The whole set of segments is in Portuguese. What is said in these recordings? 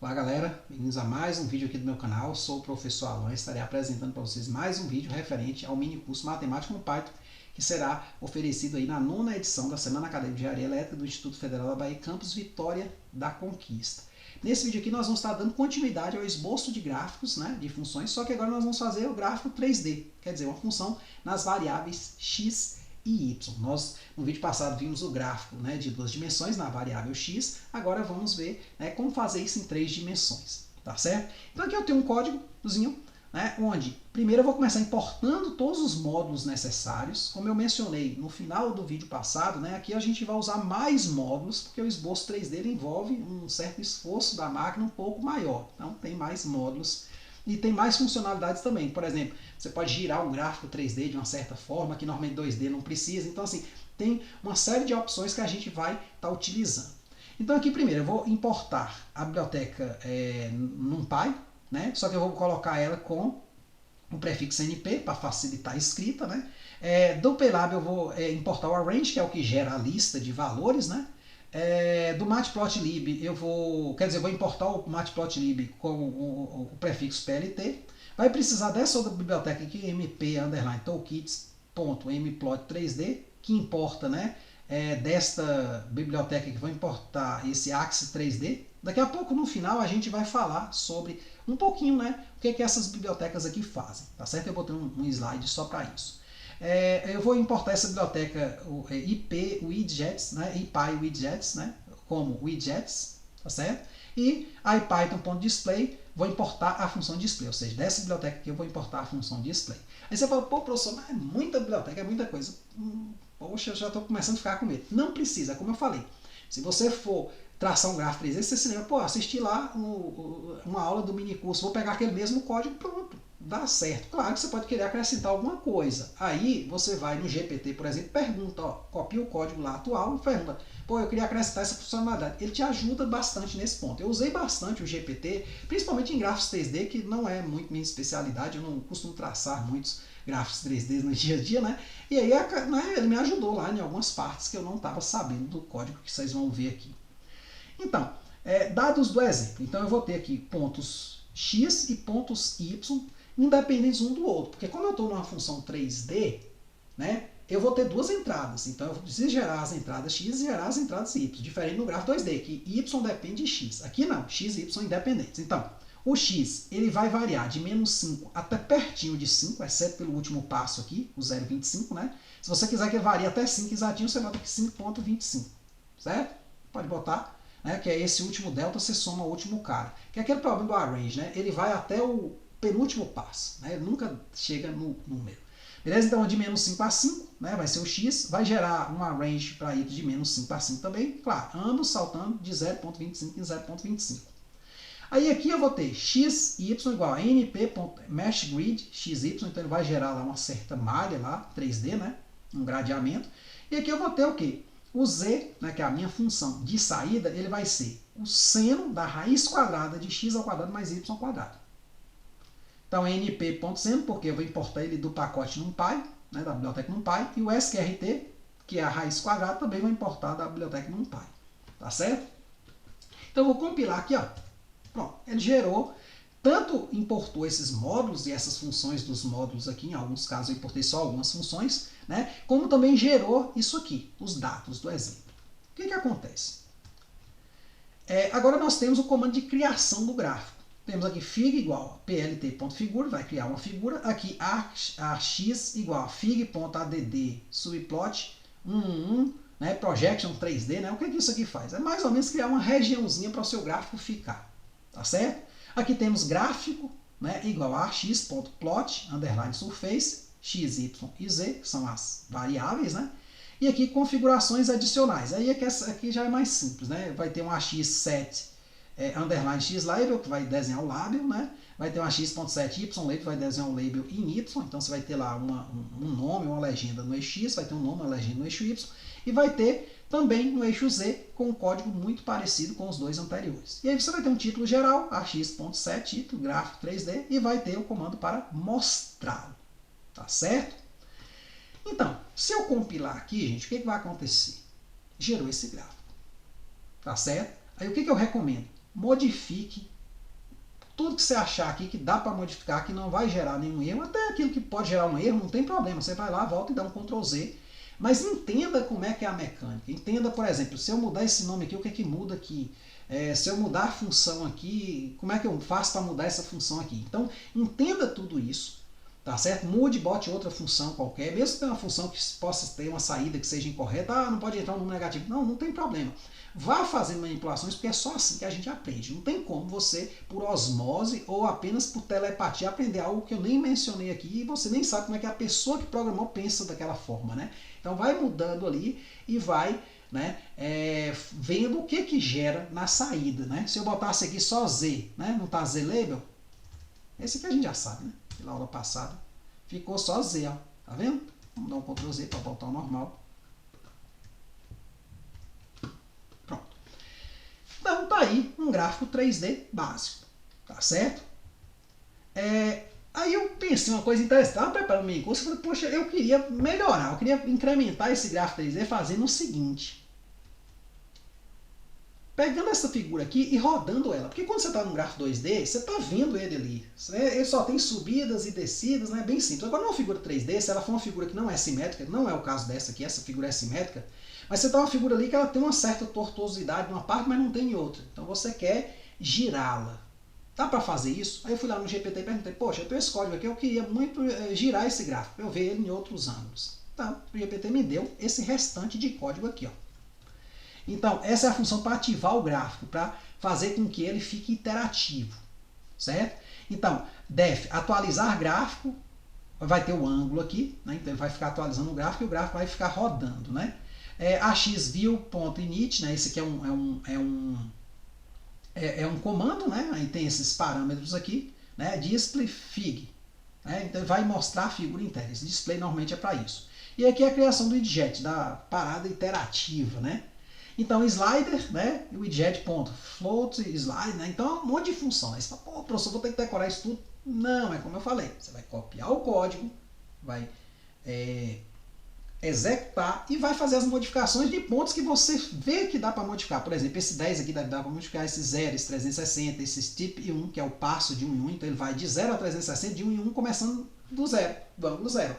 Olá galera, bem-vindos a mais um vídeo aqui do meu canal. Sou o professor Alan e estarei apresentando para vocês mais um vídeo referente ao mini curso Matemática no Python, que será oferecido aí na 9ª edição da Semana Acadêmica de Engenharia Elétrica do Instituto Federal da Bahia, Campus Vitória da Conquista. Nesse vídeo aqui nós vamos estar dando continuidade ao esboço de gráficos, né, de funções, só que agora nós vamos fazer o gráfico 3D, quer dizer, uma função nas variáveis x e y. Nós, no vídeo passado, vimos o gráfico, né, de 2 dimensões na variável x, agora vamos ver, né, como fazer isso em 3 dimensões, tá certo? Então aqui eu tenho um códigozinho, né, onde primeiro eu vou começar importando todos os módulos necessários. Como eu mencionei no final do vídeo passado, né, aqui a gente vai usar mais módulos, porque o esboço 3D ele envolve um certo esforço da máquina um pouco maior, então tem mais módulos. E tem mais funcionalidades também. Por exemplo, você pode girar um gráfico 3D de uma certa forma, que normalmente 2D não precisa. Então, assim, tem uma série de opções que a gente vai estar utilizando. Então, aqui primeiro eu vou importar a biblioteca NumPy, né? Só que eu vou colocar ela com o prefixo NP para facilitar a escrita, né? Do Pylab eu vou importar o arrange, que é o que gera a lista de valores, né? Do Matplotlib eu vou importar o Matplotlib com o prefixo PLT. Vai precisar dessa outra biblioteca aqui, mp_toolkits.mplot3d, que importa, né, desta biblioteca que vai importar esse Axis 3D. Daqui a pouco, no final, a gente vai falar sobre um pouquinho, né, o que essas bibliotecas aqui fazem, tá certo? Eu botei um slide só para isso. Eu vou importar essa biblioteca IP widgets, né, IPy widgets, né, como widgets, tá certo? E a ipython.display vou importar a função display, ou seja, dessa biblioteca aqui eu vou importar a função display. Aí você fala, pô, professor, mas é muita biblioteca, é muita coisa. Poxa, eu já estou começando a ficar com medo. Não precisa, como eu falei. Se você for traçar um gráfico 3D, você se lembra, pô, assisti lá uma aula do mini curso, vou pegar aquele mesmo código, pronto. Dá certo. Claro que você pode querer acrescentar alguma coisa. Aí você vai no GPT, por exemplo, pergunta, ó, copia o código lá atual e pergunta, pô, eu queria acrescentar essa funcionalidade. Ele te ajuda bastante nesse ponto. Eu usei bastante o GPT, principalmente em gráficos 3D, que não é muito minha especialidade, eu não costumo traçar muitos gráficos 3D no dia a dia, né? E aí ele me ajudou lá em algumas partes que eu não estava sabendo do código que vocês vão ver aqui. Então, dados do exemplo. Então eu vou ter aqui pontos x e pontos y, independentes um do outro, porque como eu estou numa função 3D, né, eu vou ter duas entradas, então eu preciso gerar as entradas x e gerar as entradas y, diferente no gráfico 2D, que y depende de x. Aqui não, x e y são independentes. Então, o x ele vai variar de menos 5 até pertinho de 5, exceto pelo último passo aqui, o 0,25, né? Se você quiser que ele varie até 5 exatinho, você bota aqui 5,25, certo? Pode botar, né, que é esse último delta, você soma o último cara. Que é aquele problema do arrange, né? Ele vai até o penúltimo passo, né? Ele nunca chega no número. Beleza? Então, de menos 5 a 5, né, vai ser o x, vai gerar uma range para y de menos 5 a 5 também, claro, ambos saltando de 0,25 em 0,25. Aí aqui eu vou ter x e y igual a np.meshGrid xy, então ele vai gerar lá uma certa malha lá, 3D, né, um gradeamento. E aqui eu vou ter o quê? O z, né, que é a minha função de saída, ele vai ser o seno da raiz quadrada de x ao quadrado mais y ao quadrado. Então, np.seno, porque eu vou importar ele do pacote NumPy, né, da biblioteca NumPy, e o sqrt, que é a raiz quadrada, também vou importar da biblioteca NumPy. Tá certo? Então, eu vou compilar aqui, ó. Pronto, ele gerou, tanto importou esses módulos e essas funções dos módulos aqui, em alguns casos eu importei só algumas funções, né, como também gerou isso aqui, os dados do exemplo. O que acontece? Agora nós temos o comando de criação do gráfico. Temos aqui fig igual a plt.figure, vai criar uma figura. Aqui arx igual a fig.add subplot 1, né, projection 3D. Né? O que isso aqui faz? É mais ou menos criar uma regiãozinha para o seu gráfico ficar. Tá certo? Aqui temos gráfico, né, igual a arx.plot underline surface x, y e z, que são as variáveis, né? E aqui configurações adicionais. Aí aqui já é mais simples, né? Vai ter um ax7 underline xlabel, que vai desenhar o label, né? Vai ter um x.7 ylabel, que vai desenhar o label em y. Então você vai ter lá um nome, uma legenda no eixo x, vai ter um nome, uma legenda no eixo y. E vai ter também no eixo z, com um código muito parecido com os dois anteriores. E aí você vai ter um título geral, ax.set, título, gráfico 3D, e vai ter o comando para mostrá-lo. Tá certo? Então, se eu compilar aqui, gente, o que vai acontecer? Gerou esse gráfico. Tá certo? Aí o que eu recomendo? modifique tudo que você achar aqui que dá para modificar, que não vai gerar nenhum erro, até aquilo que pode gerar um erro, não tem problema, você vai lá, volta e dá um Ctrl Z, mas entenda como é que é a mecânica, entenda, por exemplo, se eu mudar esse nome aqui, o que é que muda aqui? Se eu mudar a função aqui, como é que eu faço para mudar essa função aqui? Então, entenda tudo isso, tá certo? Mude, bote outra função qualquer, mesmo que tenha uma função que possa ter uma saída que seja incorreta, não pode entrar um número negativo, não tem problema. Vá fazendo manipulações, porque é só assim que a gente aprende. Não tem como você, por osmose ou apenas por telepatia, aprender algo que eu nem mencionei aqui e você nem sabe como é que a pessoa que programou pensa daquela forma, né? Então vai mudando ali e vai, né, vendo o que gera na saída, né? Se eu botasse aqui só Z, né, não tá Z label, esse aqui a gente já sabe, né? Pela aula passada. Ficou só Z, ó. Tá vendo? Vamos dar um Ctrl Z para voltar ao normal. Então tá aí um gráfico 3D básico, tá certo? Aí eu pensei uma coisa interessante, estava preparando meu curso e falei, poxa, eu queria melhorar, eu queria incrementar esse gráfico 3D fazendo o seguinte. Pegando essa figura aqui e rodando ela, porque quando você está no gráfico 2D, você está vendo ele ali. Ele só tem subidas e descidas, né? Bem simples. Agora numa figura 3D, se ela for uma figura que não é simétrica, não é o caso dessa aqui, essa figura é simétrica, mas você tá uma figura ali que ela tem uma certa tortuosidade numa parte, mas não tem em outra. Então você quer girá-la. Dá para fazer isso? Aí eu fui lá no GPT e perguntei, poxa, eu tenho esse código aqui, eu queria muito girar esse gráfico, para eu ver ele em outros ângulos. Então, o GPT me deu esse restante de código aqui, ó. Então, essa é a função para ativar o gráfico, para fazer com que ele fique interativo, certo? Então, def, atualizar gráfico, vai ter o ângulo aqui, né? Então ele vai ficar atualizando o gráfico e o gráfico vai ficar rodando, né? axview.init, né? Esse aqui é um comando, né? Aí tem esses parâmetros aqui, né? displayFig, né? Então vai mostrar a figura inteira. Esse display normalmente é para isso. E aqui é a criação do widget, da parada interativa, né? Então, slider, né? widget.float, slide, né? Então, um monte de função. Aí você fala, pô, professor, vou ter que decorar isso tudo. Não, é como eu falei. Você vai copiar o código, vai executar e vai fazer as modificações de pontos que você vê que dá para modificar. Por exemplo, esse 10 aqui dá para modificar, esse 0, esse 360, esse tip 1, que é o passo de 1 em 1. Então, ele vai de 0 a 360, de 1 em 1, começando do zero, do ângulo zero.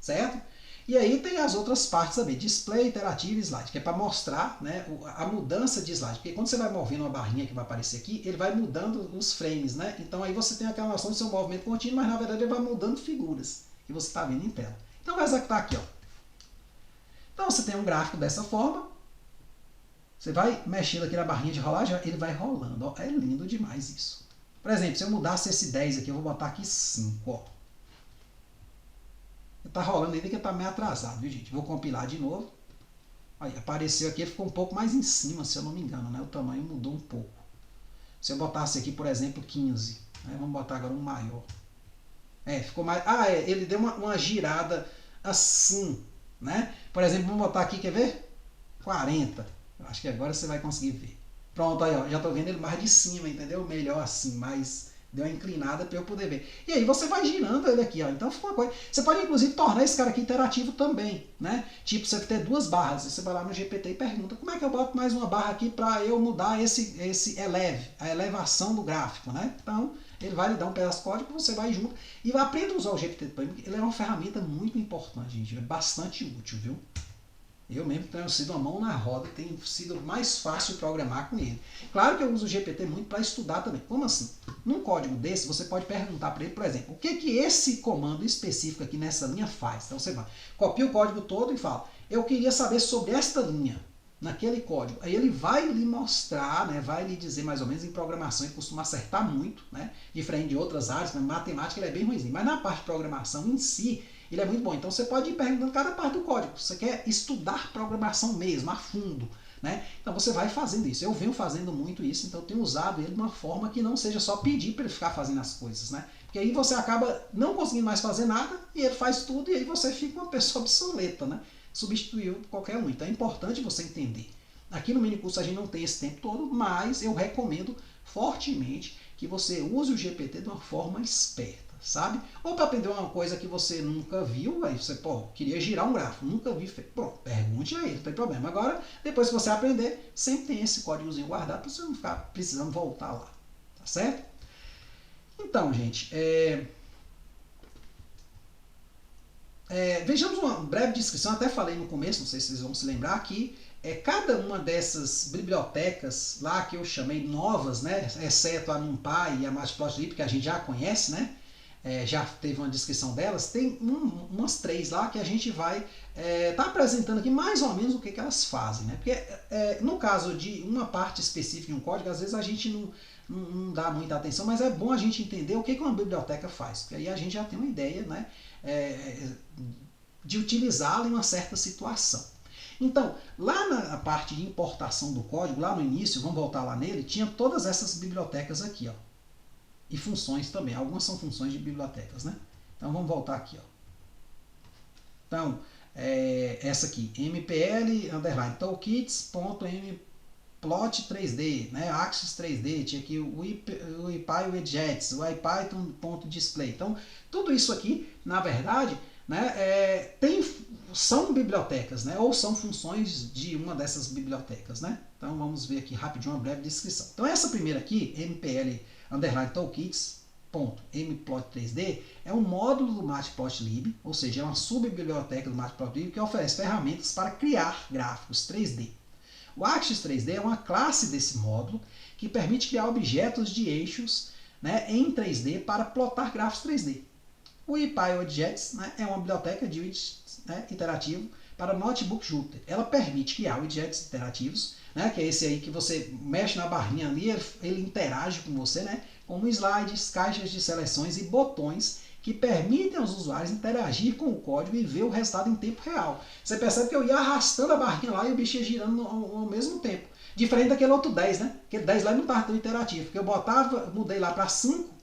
Certo? E aí tem as outras partes também, display, interativo e slide, que é para mostrar, né, a mudança de slide. Porque quando você vai movendo uma barrinha que vai aparecer aqui, ele vai mudando os frames, né? Então aí você tem aquela noção de seu movimento contínuo, mas na verdade ele vai mudando figuras que você está vendo em tela. Então vai executar aqui, ó. Então você tem um gráfico dessa forma, você vai mexendo aqui na barrinha de rolagem, ele vai rolando, ó. É lindo demais isso. Por exemplo, se eu mudasse esse 10 aqui, eu vou botar aqui 5, ó. Tá rolando ainda que tá meio atrasado, viu, gente? Vou compilar de novo. Aí, apareceu aqui, ficou um pouco mais em cima, se eu não me engano, né? O tamanho mudou um pouco. Se eu botasse aqui, por exemplo, 15, né? Vamos botar agora um maior. Ficou mais... ele deu uma girada assim, né? Por exemplo, vamos botar aqui, quer ver? 40. Eu acho que agora você vai conseguir ver. Pronto, aí, ó. Já tô vendo ele mais de cima, entendeu? Melhor assim, mais... Deu uma inclinada para eu poder ver. E aí você vai girando ele aqui, ó. Então fica uma coisa. Você pode inclusive tornar esse cara aqui interativo também, né? Tipo, você ter duas barras. Você vai lá no GPT e pergunta: como é que eu boto mais uma barra aqui para eu mudar esse eleve, a elevação do gráfico, né? Então, ele vai lhe dar um pedaço de código, você vai junto e vai aprender a usar o GPT também, porque ele é uma ferramenta muito importante, gente. É bastante útil, viu? Eu mesmo tenho sido uma mão na roda, tem sido mais fácil programar com ele. Claro que eu uso o GPT muito para estudar também. Como assim? Num código desse, você pode perguntar para ele, por exemplo, o que esse comando específico aqui nessa linha faz? Então você vai, copia o código todo e fala, eu queria saber sobre esta linha, naquele código. Aí ele vai lhe mostrar, né, vai lhe dizer mais ou menos. Em programação ele costuma acertar muito, né, diferente de outras áreas, mas matemática ele é bem ruimzinho. Mas na parte de programação em si, ele é muito bom. Então você pode ir perguntando cada parte do código. Você quer estudar programação mesmo, a fundo, né? Então você vai fazendo isso. Eu venho fazendo muito isso, então eu tenho usado ele de uma forma que não seja só pedir para ele ficar fazendo as coisas, né? Porque aí você acaba não conseguindo mais fazer nada e ele faz tudo e aí você fica uma pessoa obsoleta, né? Substituiu qualquer um. Então é importante você entender. Aqui no minicurso a gente não tem esse tempo todo, mas eu recomendo fortemente que você use o GPT de uma forma esperta. sabe? Ou para aprender uma coisa que você nunca viu, aí você, pô, queria girar um gráfico, nunca vi, bom, pergunte aí, não tem problema. Agora, depois que você aprender, sempre tem esse códigozinho guardado para você não ficar precisando voltar lá, tá certo? Então, gente, vejamos uma breve descrição, até falei no começo, não sei se vocês vão se lembrar, que cada uma dessas bibliotecas lá que eu chamei novas, né, exceto a NumPy e a Matplotlib, que a gente já conhece, né, já teve uma descrição delas, tem umas 3 lá que a gente vai tá apresentando aqui mais ou menos o que elas fazem, né, porque no caso de uma parte específica de um código, às vezes a gente não dá muita atenção, mas é bom a gente entender o que uma biblioteca faz, porque aí a gente já tem uma ideia, né, de utilizá-la em uma certa situação. Então, lá na parte de importação do código, lá no início, vamos voltar lá nele, tinha todas essas bibliotecas aqui, ó. E funções também, algumas são funções de bibliotecas, né? Então vamos voltar aqui, ó. Então, essa aqui, mpl underline toolkits.mplot3d, né? Axis 3d, tinha aqui o ipywidgets, o ipython.display. Então, tudo isso aqui, na verdade, né, são bibliotecas, né, ou são funções de uma dessas bibliotecas, né? Então vamos ver aqui rapidinho uma breve descrição. Então essa primeira aqui, mpl underline toolkits.mplot3d, é um módulo do Matplotlib, ou seja, é uma subbiblioteca do Matplotlib que oferece ferramentas para criar gráficos 3D. O Axis 3D é uma classe desse módulo que permite criar objetos de eixos, né, em 3D para plotar gráficos 3D. O ipywidgets, né, é uma biblioteca de widgets, né, interativo para notebook Jupyter. Ela permite criar widgets interativos, né, que é esse aí que você mexe na barrinha ali, ele interage com você, né, como slides, caixas de seleções e botões que permitem aos usuários interagir com o código e ver o resultado em tempo real. Você percebe que eu ia arrastando a barrinha lá e o bicho ia girando ao mesmo tempo. Diferente daquele outro 10, né? Aquele 10 lá não estava tão interativo, porque eu mudei lá para 5,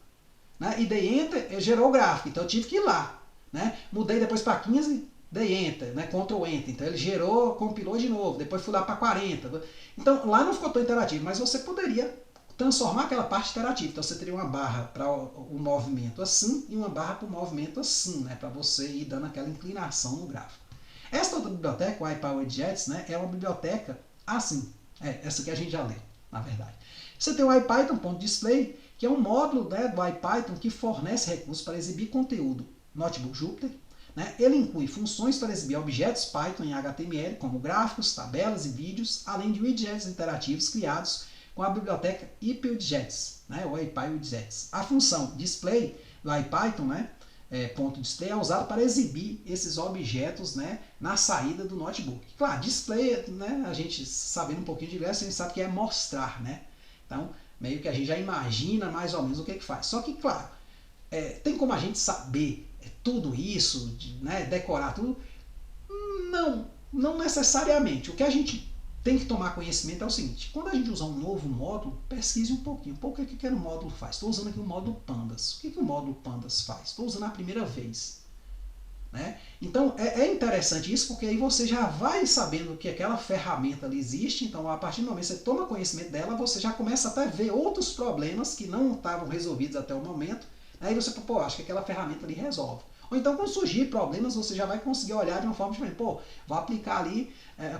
né, e dei Enter, gerou o gráfico, então eu tive que ir lá. Né? Mudei depois para 15, dei Enter, né, Ctrl Enter, então ele gerou, compilou de novo, depois fui lá para 40. Então lá não ficou tão interativo, mas você poderia transformar aquela parte interativa. Então você teria uma barra para o movimento assim e uma barra para o movimento assim, né, para você ir dando aquela inclinação no gráfico. Esta outra biblioteca, o ipywidgets, né, é uma biblioteca assim. Essa aqui a gente já leu, na verdade. Você tem o ipython.display, que é um módulo, né, do IPython que fornece recursos para exibir conteúdo Notebook Jupyter. Né? Ele inclui funções para exibir objetos Python em HTML, como gráficos, tabelas e vídeos, além de widgets interativos criados com a biblioteca ipwidgets, né, ou ipywidgets. A função display do IPython, né, .display, é usada para exibir esses objetos, né, na saída do notebook. Claro, display, né, a gente sabendo um pouquinho de inglês, a gente sabe que é mostrar, né? Então, meio que a gente já imagina mais ou menos o que faz. Só que, claro, tem como a gente saber tudo isso, né, decorar tudo? Não necessariamente. O que a gente tem que tomar conhecimento é o seguinte: quando a gente usar um novo módulo, pesquise um pouquinho. Pô, o que aquele módulo faz? Estou usando aqui o módulo Pandas. O que o módulo Pandas faz? Estou usando a primeira vez. Né? Então é interessante isso, porque aí você já vai sabendo que aquela ferramenta ali existe. Então a partir do momento que você toma conhecimento dela, você já começa até a ver outros problemas que não estavam resolvidos até o momento. Aí você, pô, acho que aquela ferramenta ali resolve. Ou então, quando surgir problemas, você já vai conseguir olhar de uma forma diferente. Pô, vou aplicar ali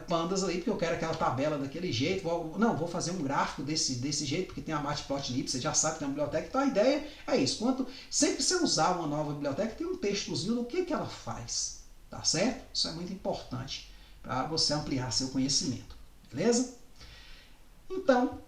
pandas ali, porque eu quero aquela tabela daquele jeito. Vou fazer um gráfico desse jeito, porque tem a Matplotlib, você já sabe que tem uma biblioteca. Então, a ideia é isso. Sempre que você usar uma nova biblioteca, tem um textozinho do que ela faz. Tá certo? Isso é muito importante para você ampliar seu conhecimento. Beleza? Então,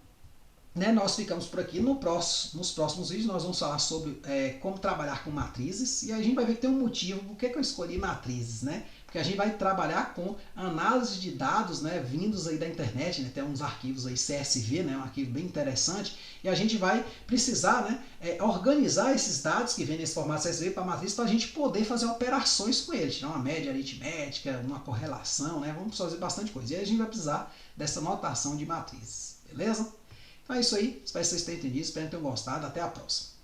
né, nós ficamos por aqui. Nos próximos vídeos nós vamos falar sobre como trabalhar com matrizes, e a gente vai ver que tem um motivo por que eu escolhi matrizes, né? Porque a gente vai trabalhar com análise de dados, né, vindos aí da internet, né? Tem uns arquivos aí CSV, né, um arquivo bem interessante, e a gente vai precisar, né, organizar esses dados que vêm nesse formato CSV para matriz, para a gente poder fazer operações com eles, tirar uma média aritmética, uma correlação, né? Vamos fazer bastante coisa, e aí a gente vai precisar dessa notação de matrizes, beleza? Então é isso aí, espero que vocês tenham entendido, espero que tenham gostado, até a próxima.